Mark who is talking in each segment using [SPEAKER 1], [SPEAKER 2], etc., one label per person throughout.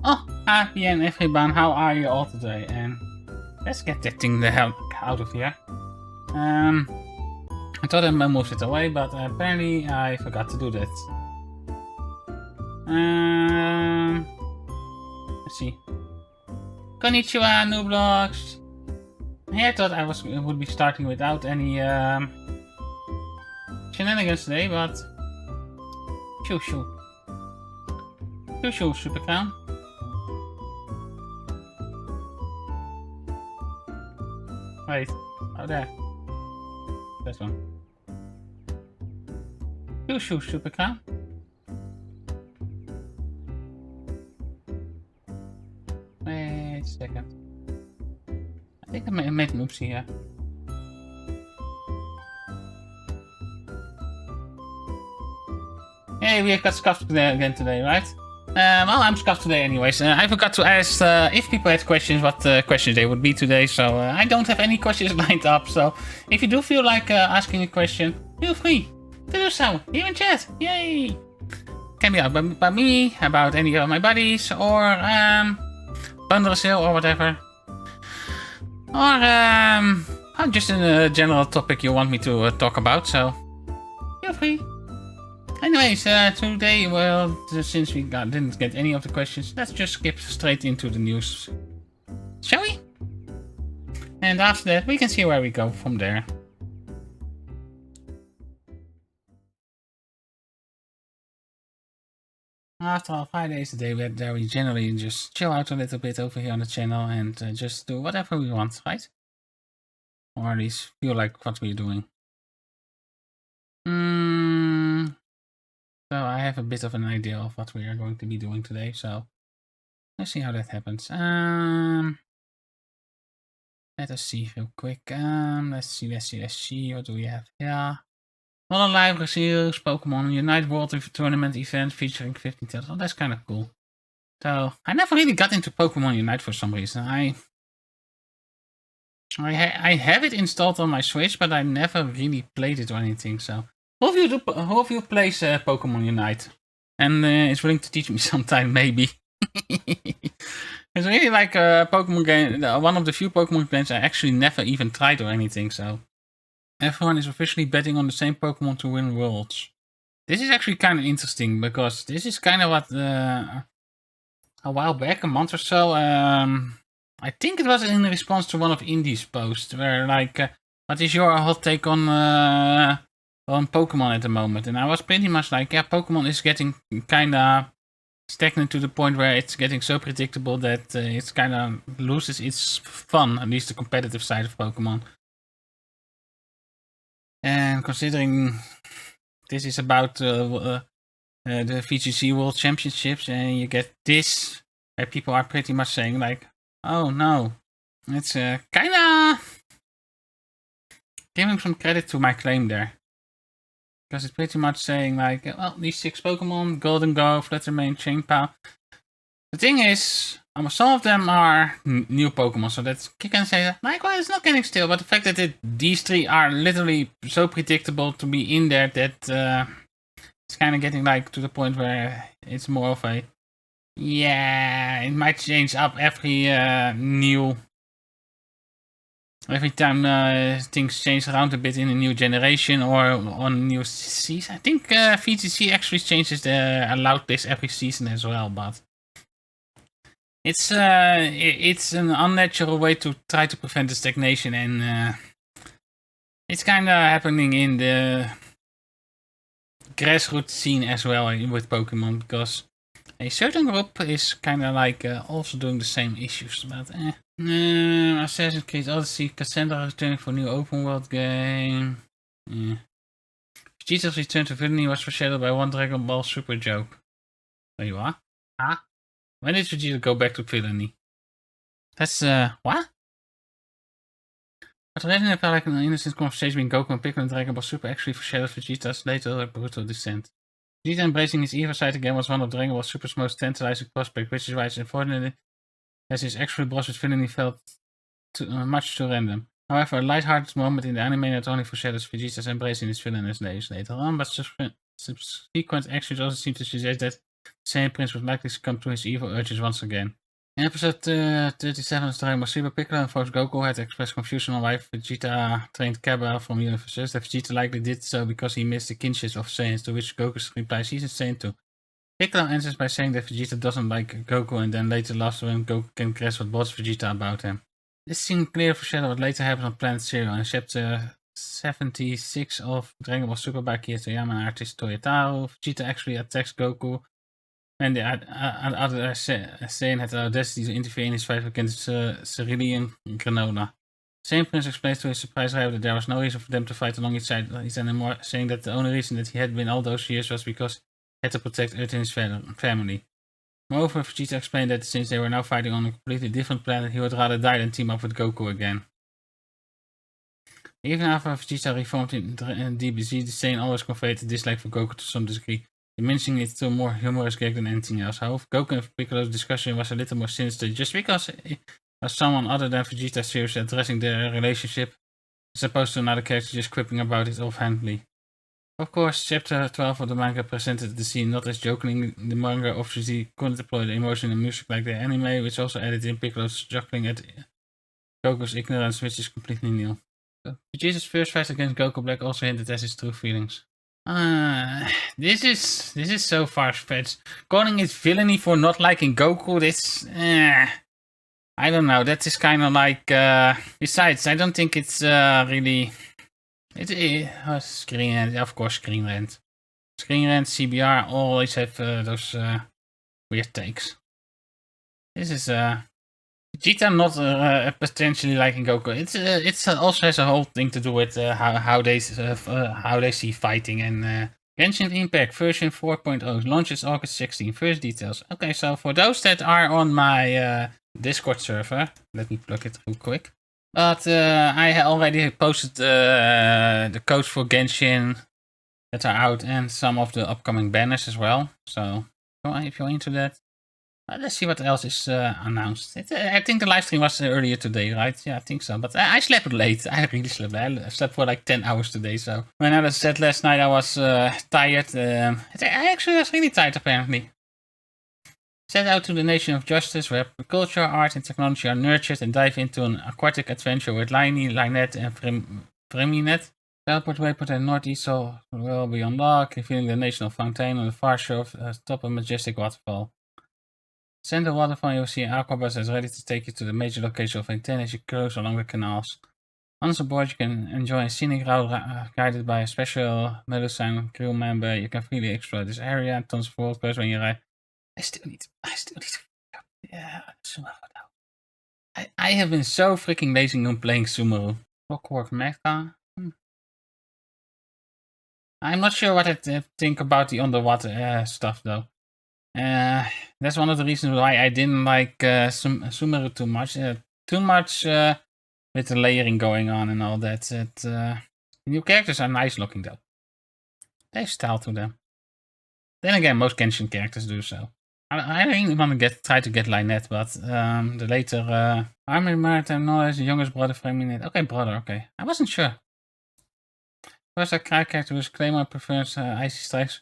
[SPEAKER 1] Oh, happy and everyone, how are you all today? And let's get that thing the hell out of here. I thought I moved it away, but apparently I forgot to do that. Let's see. Konnichiwa, Nublox. I thought I would be starting without any shenanigans today, but shoo shoo. Shoo shoo, Super Clown. Wait, oh there. This one. Shoo shoo, Super Clown. Wait a second. I think I made an oopsie here. Hey, we got scuffed again today, right? Well, I'm scuffed today anyways. I forgot to ask if people had questions, what questions they would be today, so I don't have any questions lined up, so if you do feel like asking a question, feel free to do so here in chat. Yay! Can be about me, about any of my buddies, or Bundle Sale or whatever. Or just a general topic you want me to talk about, so feel free. Anyways, today, well, since we didn't get any of the questions, let's just skip straight into the news. Shall we? And after that, we can see where we go from there. After all, 5 days a day, where we generally just chill out a little bit over here on the channel and just do whatever we want, right? Or at least feel like what we're doing. So I have a bit of an idea of what we are going to be doing today, so let's see how that happens. Let us see real quick. Let's see. What do we have here? Well, a live series, Pokémon Unite World Tournament event featuring 15 titles. Oh, that's kind of cool. So I never really got into Pokémon Unite for some reason. I have it installed on my Switch, but I never really played it or anything. So who of you plays Pokémon Unite and is willing to teach me sometime, maybe? It's really like a Pokemon game, one of the few Pokemon games I actually never even tried or anything, so everyone is officially betting on the same Pokemon to win worlds. This is actually kind of interesting, because this is kind of what, a while back, a month or so, I think it was in response to one of Indy's posts, where like, what is your hot take on Pokemon at the moment? And I was pretty much like, yeah, Pokemon is getting kinda stagnant to the point where it's getting so predictable that it's kinda loses its fun, at least the competitive side of Pokemon. And considering this is about the VGC World Championships, and you get this, where people are pretty much saying like, oh no, it's kinda giving some credit to my claim there. Because it's pretty much saying like, well, these 6 Pokemon, Golden Go, Fluttermane, Chien-Pao. The thing is, some of them are new Pokemon, so that you can say that, like, well, it's not getting still, but the fact that these 3 are literally so predictable to be in there that it's kind of getting like to the point where it's more of a, yeah, it might change up every every time things change around a bit in a new generation or on new season. I think VGC actually changes the allowed list every season as well, but it's an unnatural way to try to prevent the stagnation, and it's kind of happening in the grassroots scene as well with Pokemon, because a certain group is kind of like also doing the same issues, but Assassin's Creed Odyssey, Cassandra returning for a new open world game. Vegeta's return to villainy was foreshadowed by one Dragon Ball Super joke. Wait, what? Huh? When did Vegeta go back to villainy? That's, what? But already felt like an innocent conversation between Goku and Piccolo and Dragon Ball Super actually foreshadowed Vegeta's later brutal descent. Vegeta embracing his evil side again was one of Dragon Ball Super's most tantalizing prospects, which is why it's unfortunately as his actual boss with villainy felt much too random. However, a light-hearted moment in the anime not only foreshadows Vegeta's embracing his villainous days later on, but subsequent actions also seem to suggest that The Saiyan Prince would likely succumb to his evil urges once again. In episode 37, as Dragon Ball Super, Piccolo and Force Goku had expressed confusion on why Vegeta trained Cabba from Universe. That Vegeta likely did so because he missed the kinship of Saiyans, to which Goku replies he's a Saiyan too. Piccolo answers by saying that Vegeta doesn't like Goku, and then later laughs when Goku can guess what bothers Vegeta about him. This scene clearly foreshadows what later happens on Planet Zero. In chapter 76 of Dragon Ball Super by Akira Toriyama and artist Toyotaro, Vegeta actually attacks Goku, and the other Saiyan had the audacity to interfere in his fight against Cerulean Granola. Saiyan Prince explains to his surprise rival that there was no reason for them to fight along each side anymore, saying that the only reason that he had been all those years was because he had to protect Earth and his family. Moreover, Vegeta explained that since they were now fighting on a completely different planet, he would rather die than team up with Goku again. Even after Vegeta reformed in DBZ, the Saiyan always conveyed a dislike for Goku to some degree, diminishing it to a more humorous gag than anything else. However, Goku and Piccolo's discussion was a little more sinister just because it was someone other than Vegeta seriously addressing their relationship, as opposed to another character just quipping about it offhandedly. Of course, chapter 12 of the manga presented the scene not as jokingly. The manga obviously couldn't deploy the emotion and music like the anime, which also added in Piccolo's chuckling at Goku's ignorance, which is completely new. Vegeta's first fight against Goku Black also hinted at his true feelings. This is so far-fetched. Calling it villainy for not liking Goku, this... I don't know, that is kind of like... besides, I don't think it's really... Screen Rant, of course, Screen Rant. Screen Rant, CBR always have those weird takes. This is Vegeta not potentially liking Goku. It's also has a whole thing to do with how they see fighting and Genshin Impact version 4.0 launches August 16. First details. Okay, so for those that are on my Discord server, let me plug it real quick. But I already posted the codes for Genshin that are out and some of the upcoming banners as well. So if you're into that, let's see what else is announced. I think the live stream was earlier today, right? Yeah, I think so. But I slept late. I really slept late. I slept for like 10 hours today. So when I said last night I was tired, I actually was really tired apparently. Set out to the nation of justice, where culture, art, and technology are nurtured, and dive into an aquatic adventure with Liney, Lynette, and Freminet. Teleport waypoint and northeast will be unlocked, revealing the national fountain on the far shore atop a majestic waterfall. Send the waterfall, you will see an aquabus that's ready to take you to the major location of Fontaine as you cruise along the canals. Once aboard, you can enjoy a scenic route guided by a special Medusan crew member. You can freely explore this area and tons of world quests when you ride. I still need to yeah, Sumeru now. I have been so freaking lazy on playing Sumeru. Clockwork Mecha. I'm not sure what I think about the underwater stuff though. That's one of the reasons why I didn't like Sumeru too much. Too much with the layering going on and all that. The new characters are nice looking though. They have style to them. Then again, most Genshin characters do so. I really want to try to get Lynette, but the later Army Maritime Knowledge, the youngest brother Freminet. Okay, brother, okay. I wasn't sure. First, a character whose Claymore prefers icy strikes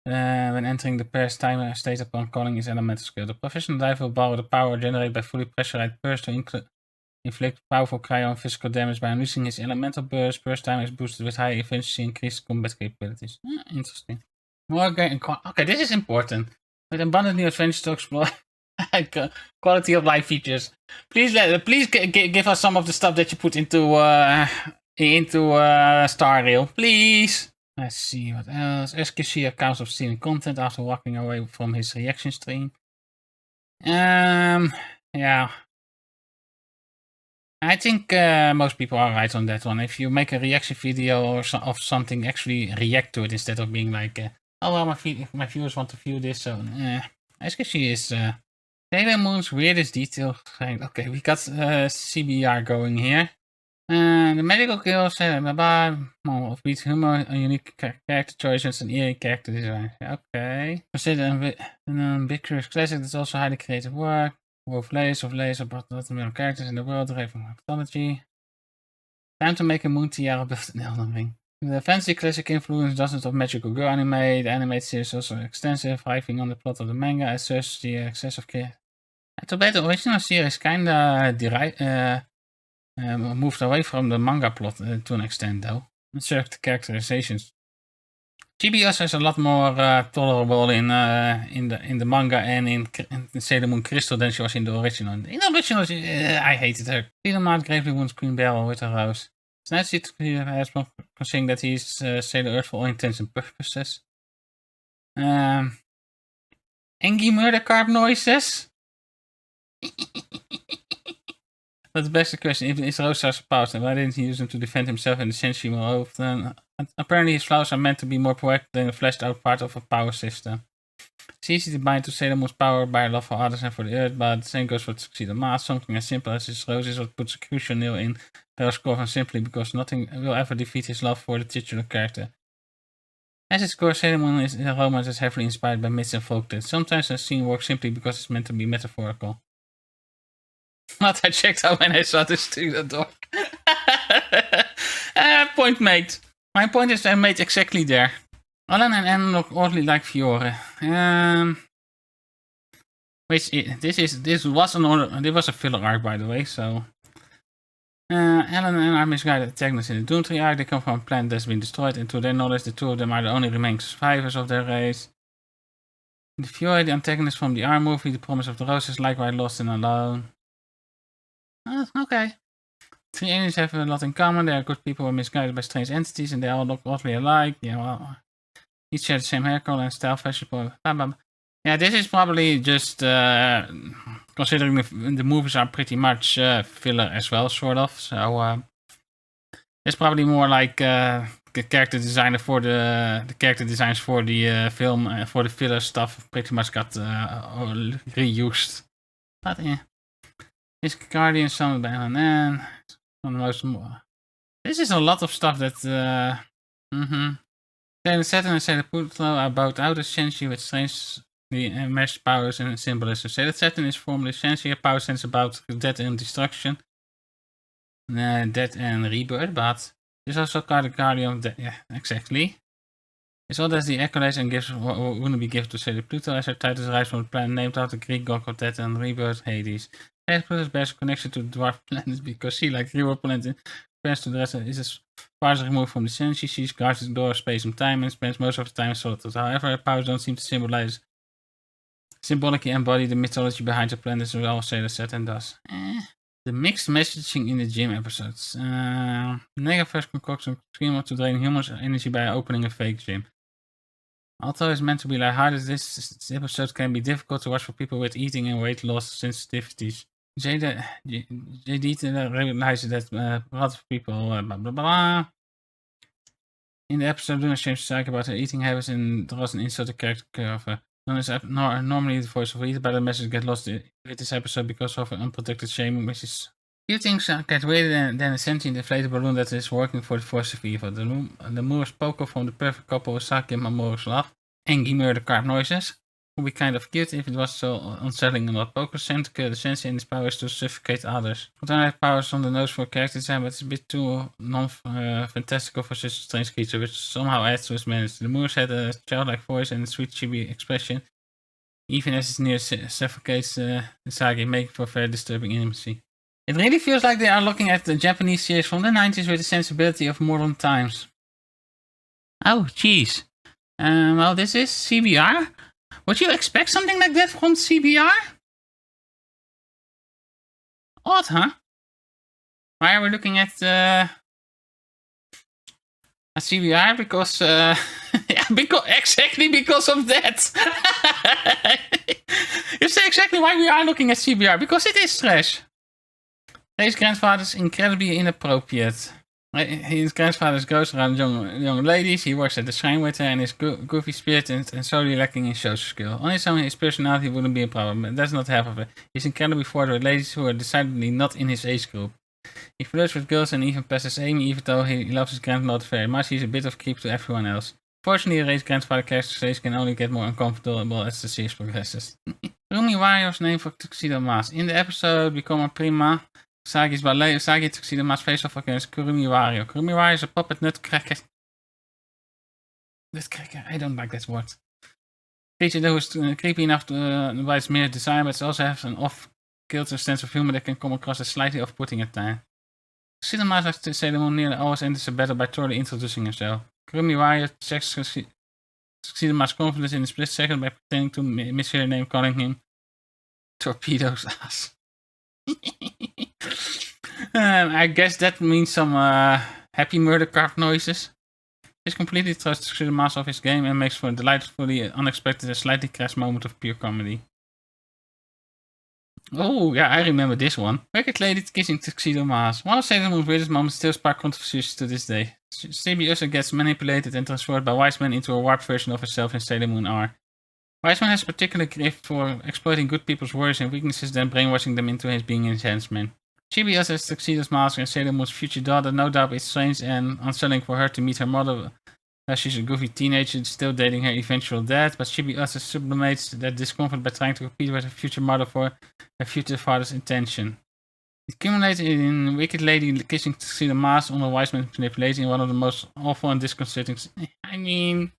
[SPEAKER 1] when entering the pair's timer state upon calling his elemental skill. The professional diver will borrow the power generated by fully pressurized burst to inflict powerful cryo and physical damage by unleashing his elemental burst. Burst time is boosted with high efficiency and increased combat capabilities. Interesting. More okay, this is important. With abundant new adventures to explore, quality of life features. Please give us some of the stuff that you put into Star Rail, please. Let's see what else. SQC accounts of stealing content after walking away from his reaction stream. Yeah. I think most people are right on that one. If you make a reaction video or of something, actually react to it instead of being like, oh well, my viewers want to view this, so SQC is Sailor Moon's weirdest detail. Okay, we got CBR going here. The medical kills, of beat humor, unique character choices, and eerie character design. Okay. Consider an ambiguous classic that's also highly creative work. Wove layers of brought the middle characters in the world, driven mythology. Time to make a moon tiara built in Elden Ring. The fantasy classic influence dozens of magical girl anime. The animated series is also extensive, thriving on the plot of the manga. As such, the excess of too bad the original series kinda moved away from the manga plot to an extent, though. Certain characterizations. Chibi also is a lot more tolerable in the manga and in Sailor Moon Crystal than she was in the original. In the original, I hated her. Petermaat gravely wounds Queen Beryl with a rose. It's nice to see Hasbro considering that he's Sailor Earth for all intents and purposes. Engie murder carp noises. That's the best question. If is Rosa's powers, then why didn't he use them to defend himself and the Senshi more often? Apparently his flowers are meant to be more proactive than a fleshed out part of a power system. It's easy to bind to Sailor Moon's power by love for others and for the earth, but the same goes for Tuxedo Mask. Something as simple as his rose is what puts a crucial nail in Rose Corvan simply because nothing will ever defeat his love for the titular character. As its core, Sailor Moon's romance is heavily inspired by myths and folktales. Sometimes a scene works simply because it's meant to be metaphorical. What I checked out when I saw this to the dog. Point made. My point is I made exactly there. Alan and Anne look oddly like Fiore. This was a filler arc, by the way. So Alan and Anne are misguided antagonists in the Doom Tree arc. They come from a planet that's been destroyed, and to their knowledge, the two of them are the only remaining survivors of their race. In the Fiore, the antagonist from the R movie, The Promise of the Rose, is likewise lost and alone. Okay. Three aliens have a lot in common. They are good people who are misguided by strange entities, and they all look oddly alike. Yeah, well, each share the same hair color and style, fashion. Yeah, this is probably just considering the movies are pretty much filler as well, sort of. So it's probably more like the character designer for the character designs for the film for the filler stuff pretty much got reused. But yeah. His Guardian, Son by Alan. One of the most more. This is a lot of stuff that. Sailor Saturn and Sailor Pluto are both out of Senshi with strangely enmeshed powers and symbolism. Sailor Saturn is formerly Senshi, a power sense about death and destruction. Death and rebirth, but this also called the Guardian of Death. Yeah, exactly. It's all as the accolades and gifts wouldn't be given to Sailor Pluto as her titles rise from the planet named after the Greek god of death and rebirth, Hades. Sailor Pluto bears a connection to the dwarf planets because she, like real planet, compared to the rest, is as far as removed from the Senshi. She guards the door of space and time and spends most of the time in solitude. However, her powers don't seem to symbolically embody the mythology behind the planets as all Sailor Saturn does. The mixed messaging in the gym episodes. Negaverse concocts a scheme to drain humans' energy by opening a fake gym. Although it's meant to be lighthearted, this episode can be difficult to watch for people with eating and weight loss sensitivities. JD realizes that a lot of people blah blah blah. In the episode, Luna shames Psyche about her eating habits and draws an insulting character curve. Luna is normally the voice of reason, but the message gets lost with this episode because of her unprotected shaming, which is few things get weirder than a sentient inflated balloon that is working for the force of evil. The Moor's Poco from the perfect couple of Saki and Mamoru's love. Engie murder carp noises. Would be kind of cute if it was so unsettling and not Poco sent to kill the sensei and his powers to suffocate others. Sometimes have powers on the nose for a character design, but it's a bit too fantastical for such a strange creature, which somehow adds to his menace. The Moors had a childlike voice and a sweet chibi expression, even as it near suffocates Sagi, making for very disturbing intimacy. It really feels like they are looking at the Japanese series from the 90s with the sensibility of modern times. Oh, jeez. Well, this is CBR. Would you expect something like that from CBR? Odd, huh? Why are we looking at CBR? Because, yeah, exactly because of that. You say exactly why we are looking at CBR, because it is trash. His grandfather is incredibly inappropriate. His grandfather goes around young ladies, he works at the shrine with her and is goofy spirit and solely lacking in social skill. On his own, his personality wouldn't be a problem, but that's not half of it. He's incredibly forward with ladies who are decidedly not in his age group. He flirts with girls and even passes Amy, even though he loves his grandmother very much. He's a bit of a creep to everyone else. Fortunately, Ray's grandfather character's can only get more uncomfortable as the series progresses. Rumi Wario's name for Tuxedo Mask. In the episode Become a Prima, Sagi's ballet, Sagi Tuxedo Mask face off against Kurumi Wario. Kurumi Wario is a puppet nutcracker I don't like that word. Creature that was creepy enough to by its mere design, but it also has an off-kilter sense of humor that can come across as slightly off-putting at times. Cinema likes to say the nearly always enters a battle by thoroughly introducing herself. Krummy Wire checks Cinema's confidence in a split second by pretending to mishear her name, calling him Torpedo's ass. I guess that means some happy murder card noises. This completely throws the master of his game and makes for a delightfully unexpected and slightly crass moment of pure comedy. Oh, yeah, I remember this one. Wicked Lady kissing Tuxedo Mask. One of Sailor Moon's weirdest moments still spark controversies to this day. CB Ursa gets manipulated and transformed by Wiseman into a warped version of herself in Sailor Moon R. Wiseman has a particular gift for exploiting good people's worries and weaknesses, then brainwashing them into his being his henchman. Chibi Ursa as Tuxedo's master and Sailor Moon's future daughter. No doubt it's strange and unsettling for her to meet her mother as she's a goofy teenager still dating her eventual dad, but Chibi Ursa sublimates that discomfort by trying to compete with her future mother for her future father's intention. It culminates in Wicked Lady kissing Tuxedo Mask under Wiseman's manipulation in one of the most awful and disconcerting. I mean,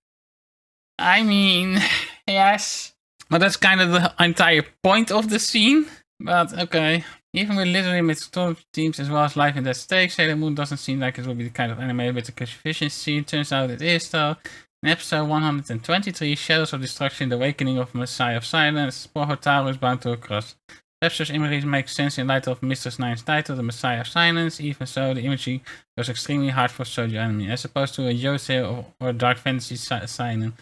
[SPEAKER 1] yes. But that's kind of the entire point of the scene. But okay. Even with literally mythology themes as well as life and death stakes, Sailor Moon doesn't seem like it will be the kind of anime with a crucifixion scene. Turns out it is though. In episode 123, Shadows of Destruction, the Awakening of Messiah of Silence, poor Hotaru is bound to a cross. Episode's imagery makes sense in light of Mistress 9's title, The Messiah of Silence. Even so, the imagery goes extremely hard for shoujo anime, as opposed to a yosei or dark fantasy seinen.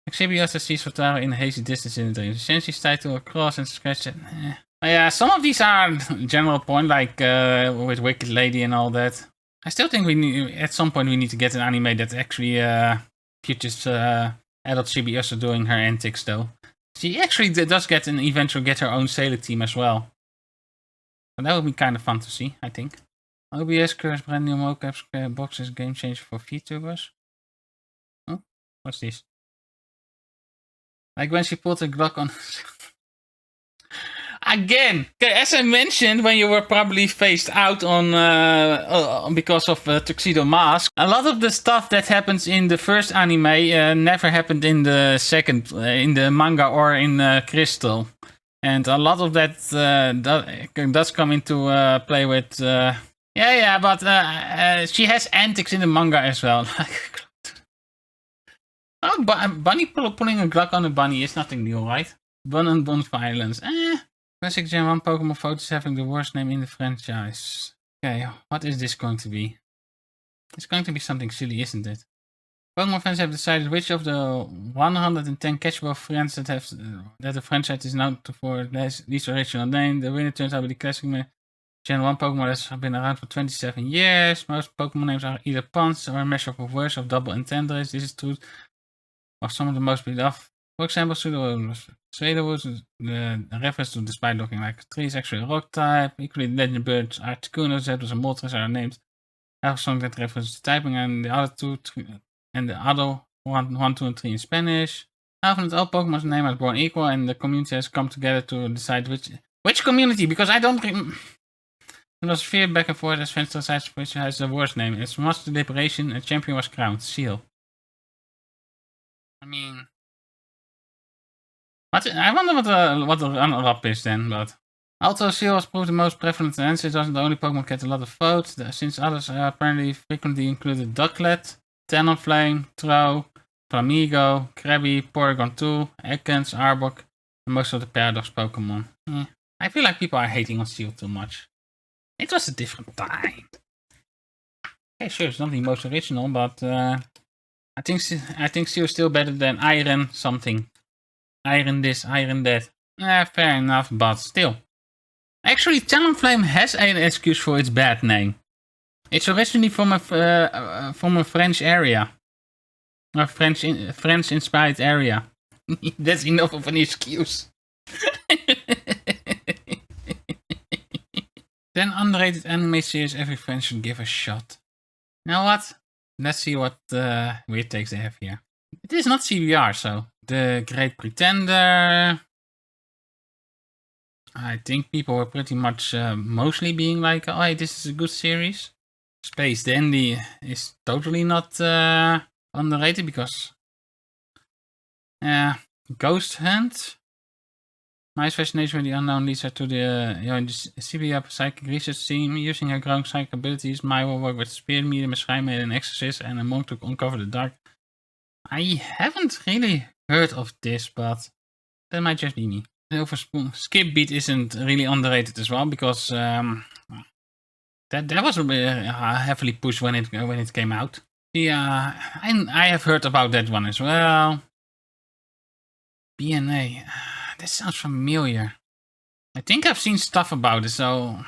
[SPEAKER 1] Chibi also sees Hotaru in a hazy distance in the dream. Sensei's title a cross and scratch it. Yeah, some of these are general point, like with Wicked Lady and all that. I still think we need, at some point, we need to get an anime that actually features adult Chibi Ursa doing her antics, though. She actually does get her own Sailor team as well. But that would be kind of fun to see, I think. OBS curves brand new mocaps boxes game changer for VTubers. Oh, what's this? Like when she pulled a Glock on. Again, as I mentioned, when you were probably phased out on because of Tuxedo Mask, a lot of the stuff that happens in the first anime never happened in the second, in the manga or in Crystal, and a lot of that does come into play with. But she has antics in the manga as well. Oh, Bunny pulling a Glock on a bunny is nothing new, right? Bun and bun violence. Classic Gen 1 Pokemon photos having the worst name in the franchise. Okay, what is this going to be? It's going to be something silly, isn't it? Pokemon fans have decided which of the 110 catchable friends that the franchise is known for least original name. The winner turns out to be the classic Gen 1 Pokemon that's been around for 27 years. Most Pokemon names are either puns or a mashup of words of double entendres. This is true of some of the most beloved. For example, Pseudowood, the reference to despite looking like a tree, is actually a rock type. Equally, legend birds are Articuno, Zetos, and Moltres are named. Elf song that references to typing, and the other one, 2, and 3 in Spanish. Often, all Pokemon's name are born equal, and the community has come together to decide which community, because I don't. There was fear back and forth as fans decides which has the worst name. It's much deliberation. A champion was crowned. Seal. I mean, I wonder what the runner-up is then, but although Seal was proved the most prevalent answer, it wasn't the only Pokemon get a lot of votes, since others apparently frequently included Ducklet, Talonflame, Trow, Flamigo, Krabby, Porygon 2, Ekans, Arbok, and most of the Paradox Pokemon. I feel like people are hating on Seal too much. It was a different time. Okay, sure, it's not the most original, but I think Seal is still better than Iron something. Iron this, Iron that. Fair enough, but still. Actually, Talonflame has an excuse for its bad name. It's originally from a French area. A French-inspired area. That's enough of an excuse. Then underrated anime series every friend should give a shot. You know what? Let's see what weird takes they have here. It is not CBR, so The Great Pretender. I think people were pretty much mostly being like, oh, hey, this is a good series. Space Dandy is totally not underrated because Ghost Hunt. My fascination with the unknown leads her to the CBA psychic research team. Using her growing psychic abilities, Mai will work with spirit medium, a schijnmaiden, an exorcist, and a monk to uncover the dark. I haven't really heard of this, but that might just be me. Skip Beat isn't really underrated as well, because that was heavily pushed when it came out. I have heard about that one as well. BNA. This sounds familiar. I think I've seen stuff about it, so...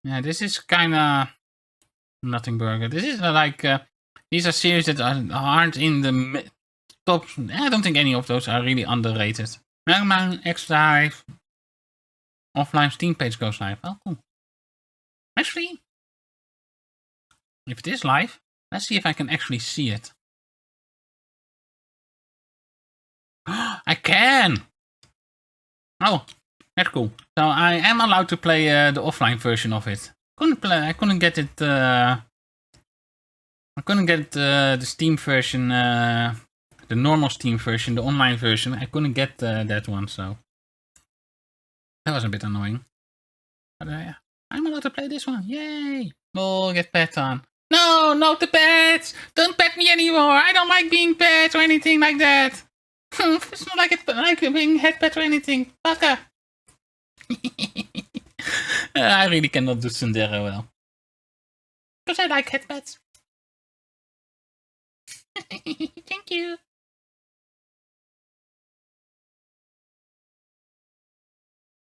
[SPEAKER 1] yeah, this is kinda... Nothing Burger. This is like... these are series that aren't in the top... I don't think any of those are really underrated. Magma X Live. Offline Steam page goes live. Oh, cool. Actually... If it is live, let's see if I can actually see it. I can! Oh, that's cool. So I am allowed to play the offline version of it. I couldn't get it. I couldn't get the Steam version, the normal Steam version, the online version. I couldn't get that one, so that was a bit annoying. But I'm allowed to play this one. Yay! Oh, get pet on. No, not the pets! Don't pet me anymore. I don't like being pet or anything like that. It's not like being head pet or anything. Baka. I really cannot do Sundera well. Because I like head pets. Thank you.